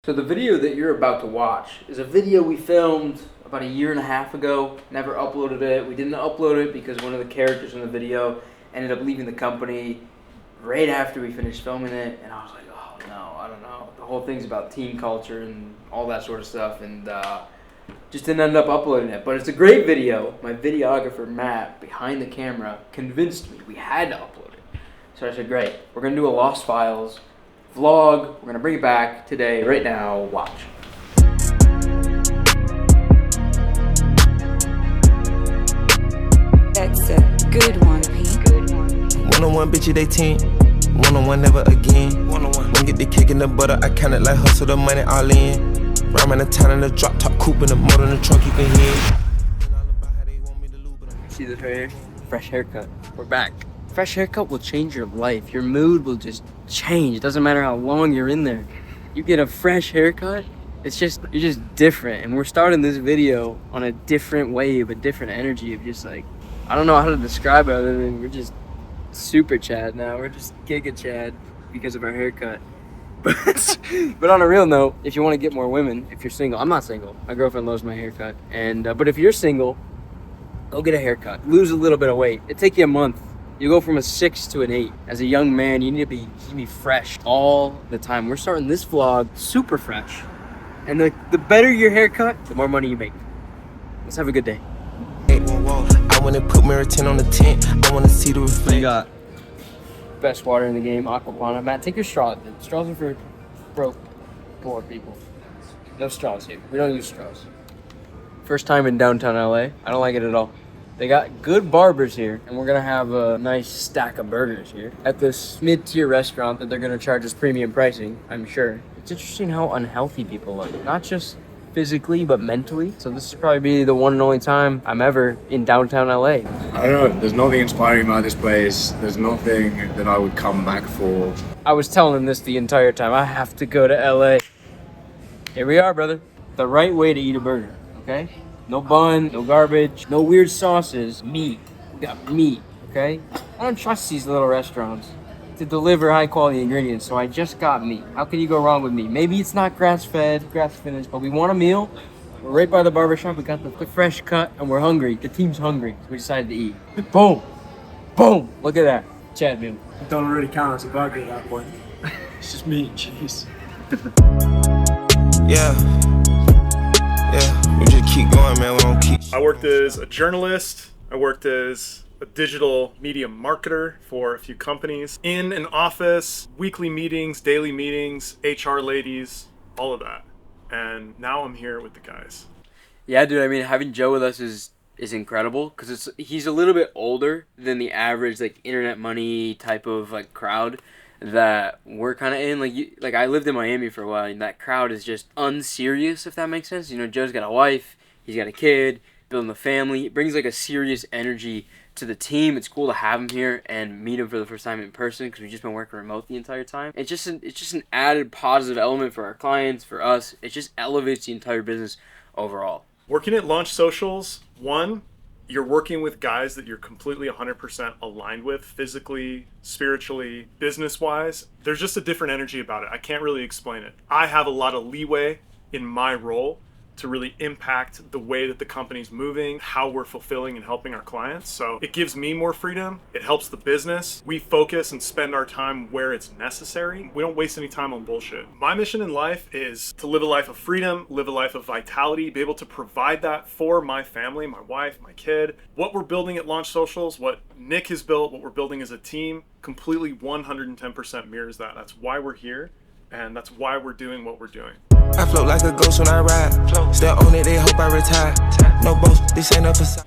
So the video that you're about to watch is a video we filmed about a year and a half ago. Never uploaded it. We didn't upload it because one of the characters in the video ended up leaving the company right after we finished filming it. And I was like, oh no, I don't know. The whole thing's about team culture and all that sort of stuff. And just didn't end up uploading it. But it's a great video. My videographer, Matt, behind the camera, convinced me we had to upload it. So I said, great. We're going to do a Lost Files vlog. We're gonna bring it back today, right now. Watch. That's a good one, Pete. One-on-one bitch, they team. One-on-one never again. One-on-one. Don't get the kick in the butter. I count it like hustle the money all in. Rhyme in the town in the drop top coupe in the motor in the trunk you can hear. See this right here? Fresh haircut. We're back. Fresh haircut will change your life. Your mood will just change. It doesn't matter how long you're in there. You get a fresh haircut, you're just different. And we're starting this video on a different wave, a different energy of just like, I don't know how to describe it other than we're just super Chad now. We're just Giga Chad because of our haircut. But on a real note, if you want to get more women, if you're single, I'm not single. My girlfriend loves my haircut. And but if you're single, go get a haircut. Lose a little bit of weight. It'll take you a month. You go from a 6 to an 8. As a young man, you need to be fresh all the time. We're starting this vlog super fresh. And the better your haircut, the more money you make. Let's have a good day. I want to put Meritin on the tent. I want to see the reflect. What you got? Best water in the game, Aquapana. Matt, take your straw. Straws are for broke, poor people. No straws here. We don't use straws. First time in downtown LA. I don't like it at all. They got good barbers here, and we're gonna have a nice stack of burgers here at this mid-tier restaurant that they're gonna charge us premium pricing, I'm sure. It's interesting how unhealthy people look, not just physically, but mentally. So this is probably be the one and only time I'm ever in downtown LA. I don't know, there's nothing inspiring about this place. There's nothing that I would come back for. I was telling him this the entire time. I have to go to LA. Here we are, brother. The right way to eat a burger, okay? No bun, no garbage, no weird sauces, meat. We got meat, okay? I don't trust these little restaurants to deliver high quality ingredients, so I just got meat. How can you go wrong with meat? Maybe it's not grass-fed, grass-finished, but we want a meal. We're right by the barbershop. We got the fresh cut, and we're hungry. The team's hungry, so we decided to eat. Boom! Boom! Look at that. Chad meal. Don't really count as a burger at that point. It's just meat and cheese. Yeah. Yeah, we just keep going, man. We don't keep. I worked as a journalist. I worked as a digital media marketer for a few companies. In an office, weekly meetings, daily meetings, HR ladies, all of that. And now I'm here with the guys. Yeah, dude, I mean, having Joe with us is incredible because he's a little bit older than the average, like, internet money type of, like, crowd that we're kind of in. Like I lived in Miami for a while, and that crowd is just unserious, if that makes sense. You know, Joe's got a wife, he's got a kid, building a family. It brings like a serious energy to the team. It's cool to have him here and meet him for the first time in person because we've just been working remote the entire time. It's just an added positive element for our clients, for us. It just elevates the entire business overall. Working at Launch Socials, one, you're working with guys that you're completely 100% aligned with, physically, spiritually, business-wise. There's just a different energy about it. I can't really explain it. I have a lot of leeway in my role to really impact the way that the company's moving, how we're fulfilling and helping our clients. So it gives me more freedom. It helps the business. We focus and spend our time where it's necessary. We don't waste any time on bullshit. My mission in life is to live a life of freedom, live a life of vitality, be able to provide that for my family, my wife, my kid. What we're building at Launch Socials, what Nick has built, what we're building as a team, completely 110% mirrors that. That's why we're here, and that's why we're doing what we're doing. I float like a ghost when I ride. Still on it, they hope I retire. No boast, this ain't a facade.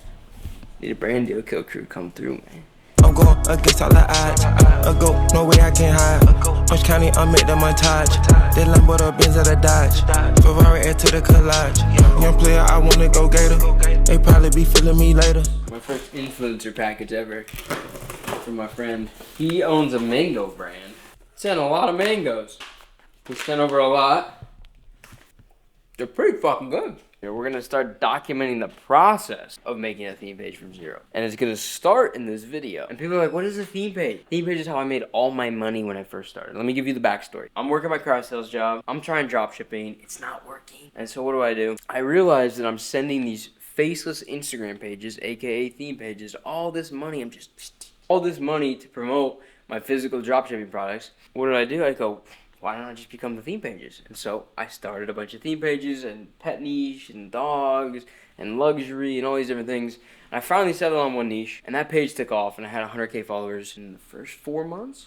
Need a brand deal kill crew come through, man. I'm going against all the odds. A go, no way I can hide. Orange County, I'm at the montage. They Lambo, the Benz, at the Dodge. Ferrari, add to the collage. Young player, I wanna go Gator. They probably be feeling me later. My first influencer package ever from my friend. He owns a mango brand. Sent a lot of mangoes. He sent over a lot. They're pretty fucking good. We're gonna start documenting the process of making a theme page from zero. And it's gonna start in this video. And people are like, what is a theme page? Theme page is how I made all my money when I first started. Let me give you the backstory. I'm working my car sales job. I'm trying drop shipping. It's not working. And so what do? I realized that I'm sending these faceless Instagram pages, aka theme pages, all this money. All this money to promote my physical dropshipping products. What did? I go, why don't I just become the theme pages? And so I started a bunch of theme pages and pet niche and dogs and luxury and all these different things. And I finally settled on one niche, and that page took off, and I had 100K followers in the first 4 months.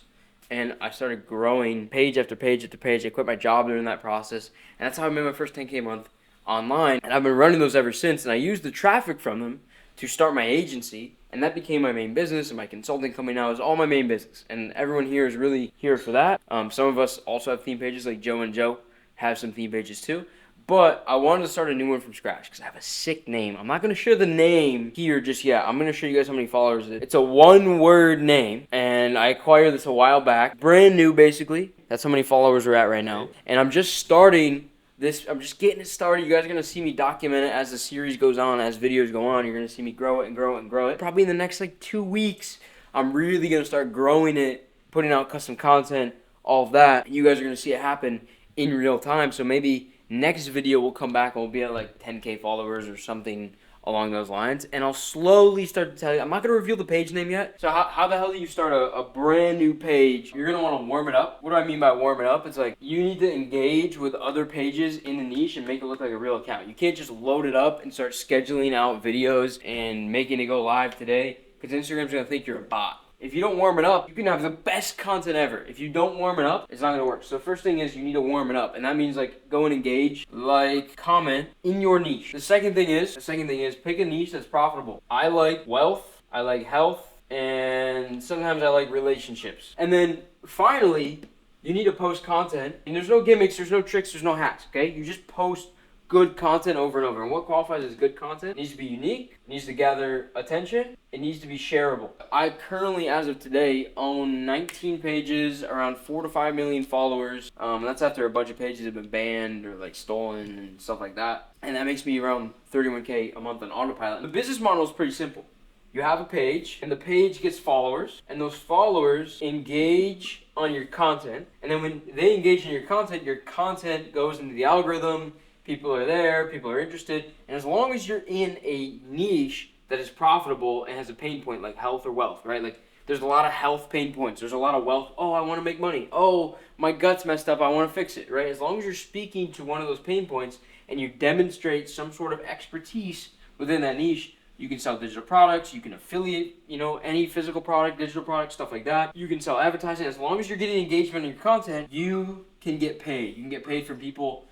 And I started growing page after page after page. I quit my job during that process, and that's how I made my first 10K a month online. And I've been running those ever since, and I used the traffic from them to start my agency. And that became my main business, and my consulting company now is all my main business. And everyone here is really here for that. Some of us also have theme pages, like Joe and Joe have some theme pages too. But I wanted to start a new one from scratch because I have a sick name. I'm not going to share the name here just yet. I'm going to show you guys how many followers it is. It's a one-word name, and I acquired this a while back. Brand new, basically. That's how many followers we're at right now. And I'm just starting this. I'm just getting it started. You guys are going to see me document it as the series goes on, as videos go on. You're going to see me grow it and grow it and grow it. Probably in the next 2 weeks, I'm really going to start growing it, putting out custom content, all of that. You guys are going to see it happen in real time. So maybe next video we'll come back and we'll be at 10K followers or something along those lines. And I'll slowly start to tell you. I'm not going to reveal the page name yet. So how the hell do you start a brand new page? You're going to want to warm it up. What do I mean by warm it up? It's like you need to engage with other pages in the niche and make it look like a real account. You can't just load it up and start scheduling out videos and making it go live today, because Instagram's going to think you're a bot. If you don't warm it up, you can have the best content ever. If you don't warm it up, it's not gonna work. So the first thing is you need to warm it up, and that means go and engage, comment in your niche. The second thing is pick a niche that's profitable. I like wealth, I like health, and sometimes I like relationships. And then finally, you need to post content, and there's no gimmicks, there's no tricks, there's no hacks, okay? You just post good content over and over. And what qualifies as good content? It needs to be unique, it needs to gather attention, it needs to be shareable. I currently, as of today, own 19 pages, around 4 to 5 million followers. That's after a bunch of pages have been banned or stolen and stuff like that. And that makes me around 31K a month on autopilot. The business model is pretty simple. You have a page, and the page gets followers, and those followers engage on your content. And then when they engage in your content goes into the algorithm. People are there, people are interested, and as long as you're in a niche that is profitable and has a pain point like health or wealth, right? There's a lot of health pain points, there's a lot of wealth. Oh, I want to make money. Oh, my gut's messed up, I want to fix it, right? As long as you're speaking to one of those pain points and you demonstrate some sort of expertise within that niche, you can sell digital products, you can affiliate, any physical product, digital product, stuff like that. You can sell advertising. As long as you're getting engagement in your content, you can get paid. You can get paid from people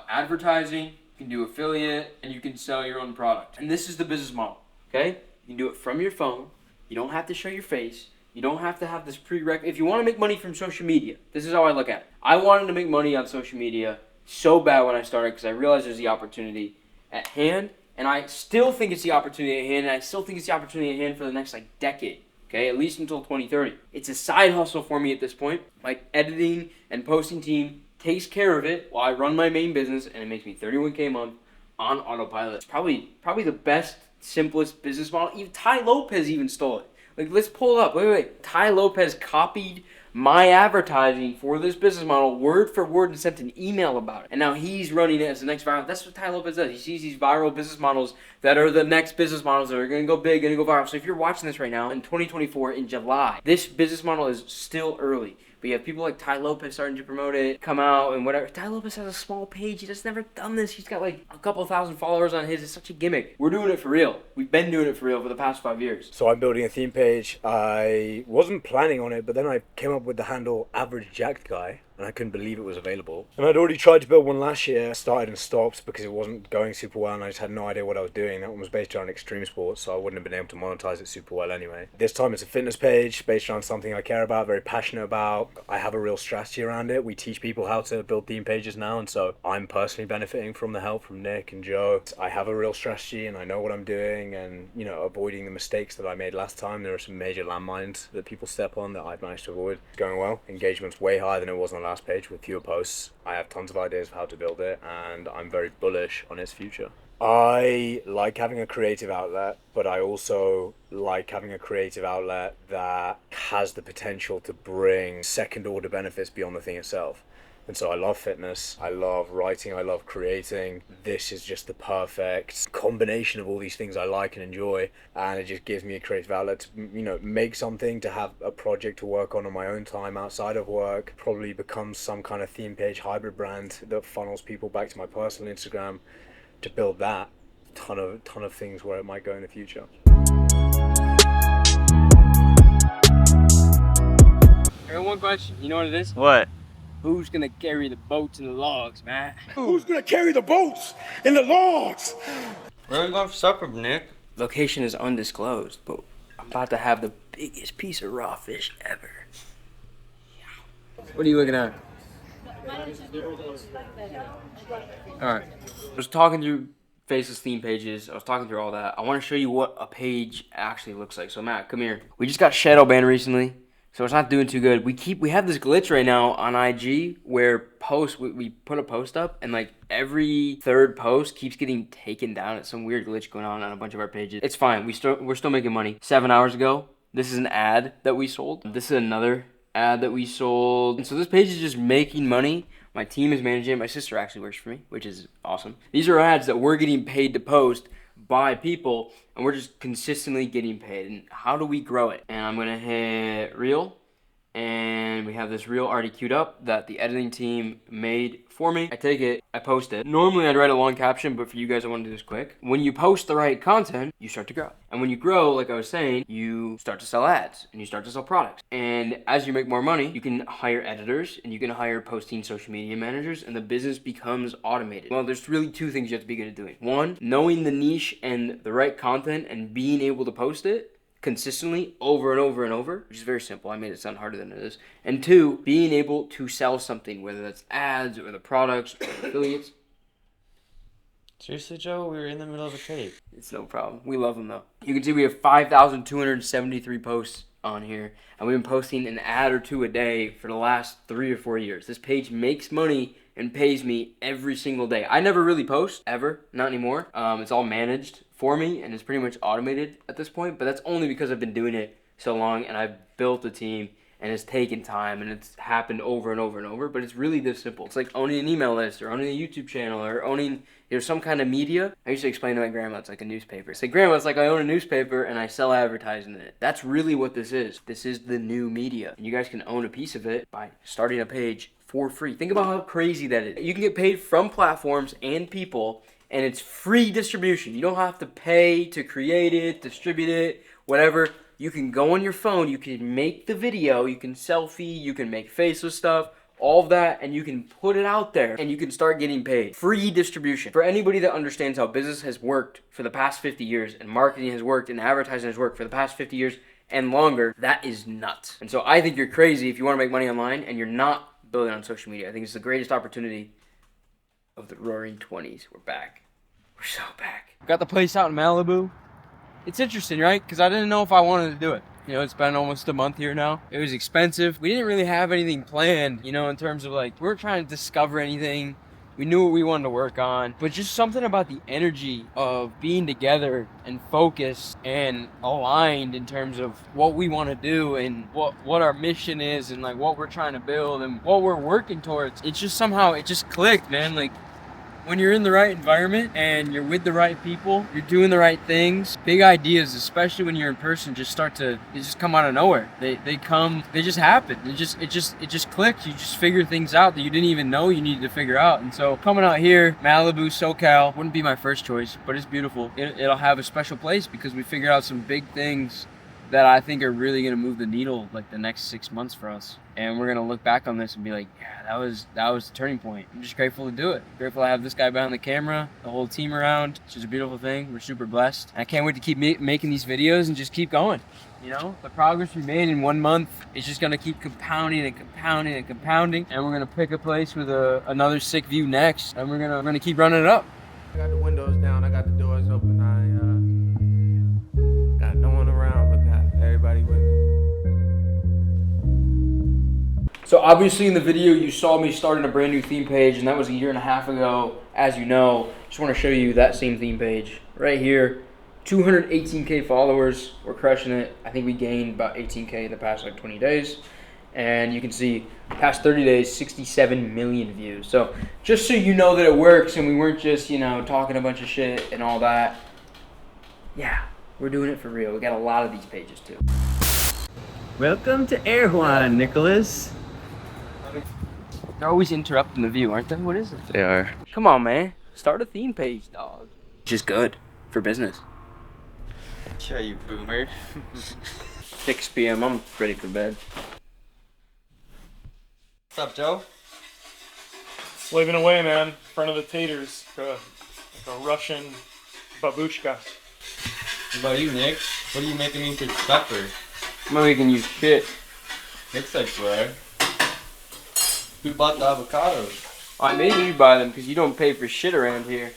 advertising, you can do affiliate, and you can sell your own product. And this is the business model, okay? You can do it from your phone. You don't have to show your face. You don't have to have this prereq. If you want to make money from social media, this is how I look at it. I wanted to make money on social media so bad when I started because I realized there's the opportunity at hand, and I still think it's the opportunity at hand, and I still think it's the opportunity at hand for the next decade, okay? At least until 2030. It's a side hustle for me at this point. My editing and posting team takes care of it while I run my main business, and it makes me 31K a month on autopilot. It's probably the best, simplest business model. Even Tai Lopez even stole it. Let's pull it up. Wait. Tai Lopez copied my advertising for this business model word for word and sent an email about it. And now he's running it as the next viral. That's what Tai Lopez does. He sees these viral business models that are the next business models that are going to go big, going to go viral. So if you're watching this right now in 2024 in July, this business model is still early. But you have people like Tai Lopez starting to promote it, come out and whatever. Tai Lopez has a small page. He just never done this. He's got a couple thousand followers on his. It's such a gimmick. We're doing it for real. We've been doing it for real for the past 5 years. So I'm building a theme page. I wasn't planning on it, but then I came up with the handle Average Jacked Guy, and I couldn't believe it was available. And I'd already tried to build one last year, started and stopped because it wasn't going super well, and I just had no idea what I was doing. That one was based around extreme sports, so I wouldn't have been able to monetize it super well anyway. This time it's a fitness page based around something I care about, very passionate about. I have a real strategy around it. We teach people how to build theme pages now, and so I'm personally benefiting from the help from Nick and Joe. I have a real strategy and I know what I'm doing, and avoiding the mistakes that I made last time. There are some major landmines that people step on that I've managed to avoid. It's going well. Engagement's way higher than it was on the last page with fewer posts. I have tons of ideas of how to build it, and I'm very bullish on its future. I like having a creative outlet, but I also like having a creative outlet that has the potential to bring second order benefits beyond the thing itself. And so I love fitness, I love writing, I love creating. This is just the perfect combination of all these things I like and enjoy, and it just gives me a creative outlet to, make something, to have a project to work on my own time outside of work, probably become some kind of theme page hybrid brand that funnels people back to my personal Instagram, to build that ton of things where it might go in the future. I got one question. You know what it is? What? Who's gonna carry the boats and the logs, man? Who's gonna carry the boats and the logs? Where are we going for supper, Nick? Location is undisclosed, but I'm about to have the biggest piece of raw fish ever. What are you looking at? Alright. I was talking through faceless theme pages. I was talking through all that. I want to show you what a page actually looks like. So Matt, come here. We just got shadow banned recently, so it's not doing too good. We have this glitch right now on IG where we put a post up and like every third post keeps getting taken down. It's some weird glitch going on a bunch of our pages. It's fine. We're still making money. 7 hours ago, this is an ad that we sold. This is another ad that we sold. And so this page is just making money. My team is managing it. My sister actually works for me, which is awesome. These are ads that we're getting paid to post by people, and we're just consistently getting paid. And how do we grow it? And I'm gonna hit reel, and we have this reel already queued up that the editing team made for me. I take it, I post it. Normally I'd write a long caption, but for you guys I want to do this quick. When you post the right content, you start to grow. And when you grow, like I was saying, you start to sell ads and you start to sell products. And as you make more money, you can hire editors and you can hire posting social media managers, and the business becomes automated. Well, there's really two things you have to be good at doing. One, knowing the niche and the right content and being able to post it consistently over and over and over, which is very simple. I made it sound harder than it is. And two, being able to sell something, whether that's ads or the products or affiliates. Seriously, Joe? We were in the middle of a trade. It's no problem. We love them though. You can see we have 5,273 posts on here, and we've been posting an ad or two a day for the last 3 or 4 years. This page makes money and pays me every single day. I never really post, ever, not anymore. It's all managed for me, and it's pretty much automated at this point, but that's only because I've been doing it so long, and I've built a team, and it's taken time, and it's happened over and over and over, but it's really this simple. It's like owning an email list, or owning a YouTube channel, or owning some kind of media. I used to explain to my grandma it's like a newspaper. I say, Grandma, it's like I own a newspaper, and I sell advertising in it. That's really what this is. This is the new media, and you guys can own a piece of it by starting a page for free. Think about how crazy that is. You can get paid from platforms and people, and it's free distribution. You don't have to pay to create it, distribute it, whatever. You can go on your phone, you can make the video, you can selfie, you can make faceless stuff, all of that, and you can put it out there, and you can start getting paid. Free distribution. For anybody that understands how business has worked for the past 50 years, and marketing has worked, and advertising has worked for the past 50 years and longer, that is nuts. And so I think you're crazy if you want to make money online and you're not building on social media. I think it's the greatest opportunity of the roaring 20s. We're back. We're so back. Got the place out in Malibu. It's interesting, right? Because I didn't know if I wanted to do it. You know, it's been almost a month here now. It was expensive. We didn't really have anything planned, in terms of like, we weren't trying to discover anything. We knew what we wanted to work on, but just something about the energy of being together and focused and aligned in terms of what we want to do and what our mission is and like what we're trying to build and what we're working towards. It's just somehow, it just clicked, man. Like, when you're in the right environment and you're with the right people, you're doing the right things, big ideas, especially when you're in person, they just come out of nowhere. They just happen. It just clicks. You just figure things out that you didn't even know you needed to figure out. And so coming out here, Malibu, SoCal, wouldn't be my first choice, but it's beautiful. It'll have a special place because we figured out some big things that I think are really going to move the needle like the next 6 months for us. And we're going to look back on this and be like, yeah, that was the turning point. I'm just grateful to do it. Grateful to have this guy behind the camera, the whole team around. It's just a beautiful thing. We're super blessed. I can't wait to keep making these videos and just keep going. The progress we made in 1 month is just going to keep compounding and compounding and compounding. And we're going to pick a place with another sick view next. And we're going to keep running it up. I got the windows down, I got the doors open, I got no one around, but got everybody with me. So obviously in the video you saw me starting a brand new theme page, and that was a year and a half ago. As you know, just want to show you that same theme page right here. 218K followers. We're crushing it. I think we gained about 18K in the past like 20 days. And you can see past 30 days, 67 million views. So just so you know that it works and we weren't just, you know, talking a bunch of shit and all that. Yeah, we're doing it for real. We got a lot of these pages too. Welcome to Erewhon, Nicholas. They're always interrupting the view, aren't they? What is it? They are. Come on, man. Start a theme page, dog. Just good for business. Yeah, you boomer. 6 p.m. I'm ready for bed. What's up, Joe? Slaving away, man. In front of the taters. Like a Russian babushka. What about you, Nick? What are you making me for supper? I'm making you shit. Looks like bread. Who bought the avocados? I made you buy them because you don't pay for shit around here.